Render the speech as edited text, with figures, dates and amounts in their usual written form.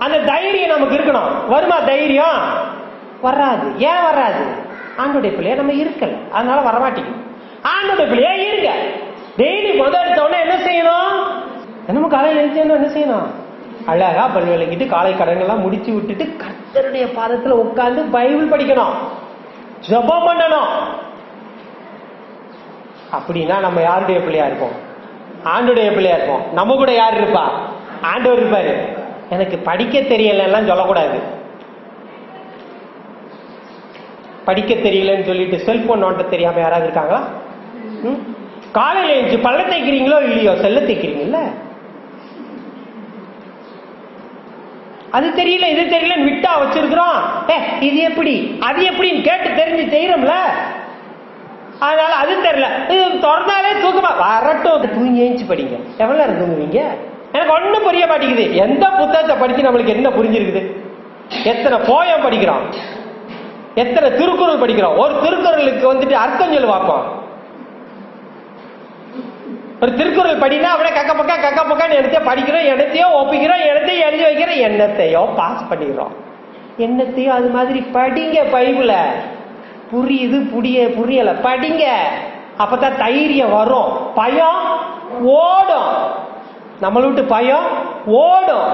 அந்த தைரியம் நமக்கு இருக்கணும். வருமா தைரியம்? வராது. ஏன் வராது? ஆண்டோடைய பிள்ளையா நம்ம இருக்கல, அதனால வரமாட்டேங்குது. ஆண்டோடைய பிள்ளையா இருங்க. டெய்லி முதல் எடுத்த உடனே என்ன செய்யணும்? நம்ம காலையில் எழுந்தோம் என்ன செய்யணும்? அழகா பல் விளக்கிட்டு காலை கடன்கள்லாம் முடிச்சு விட்டுட்டு கர்த்தருடைய பாதத்துல உட்கார்ந்து பைபிள் படிக்கணும், ஜெபம் பண்ணணும். அப்படின்னா நம்ம யாருடைய பிள்ளையா இருப்போம்? ஆண்டுடைய பிள்ளையா இருப்போம். நம்ம கூட யார் இருப்பா? ஆண்டவர் இருப்பாரு. எனக்கு படிக்க தெரியலாம் சொல்லக்கூடாது. படிக்க தெரியலன்னு சொல்லிட்டு செல்போன் நோட்ட தெரியாம யாராவது இருக்காங்களா? காலையில எழுந்து பல்ல தேய்க்கிறீங்களோ இல்லையோ, செல்ல தேய்க்கிறீங்கல்ல. அது தெரியல இது தெரியலன்னு விட்டா வச்சிருக்கிறோம். இது எப்படி அது எப்படின்னு கேட்டு தெரிஞ்சு செய்யறோம்ல. அதனால அது தெரியல, இது திறந்தாலே தூக்கமா வரட்டும், தூங்கி ஏஞ்சி படிங்க. எவ்வளவு நேரம் தூங்குவீங்க? எனக்கு ஒன்னும் புரிய மாட்டேங்குது. எந்த புத்தகத்தை படிச்சு நம்மளுக்கு என்ன புரிஞ்சிருக்குது? எத்தனை போயம் படிக்கிறோம், எத்தனை திருக்குறள் படிக்கிறோம். ஒரு திருக்குறளுக்கு வந்துட்டு அர்த்தம் சொல்லு பார்ப்போம். ஒரு திருக்குறள் படினா அப்படியே கக்க பக்கான்னு என்னத்தையோ படிக்கிறோம், என்னத்தையோ ஒப்பிக்கிறோம், என்னத்தையும் எழுதி வைக்கிறோம், என்னத்தையோ பாஸ் பண்ணிக்கிறோம். என்னத்தையோ அது மாதிரி படிங்க. பைபிள புரியுது புரியல படிங்க. அப்பதான் தைரியம் வரும். பயம் ஓடும். நம்மள விட்டு பயம் ஓடும்.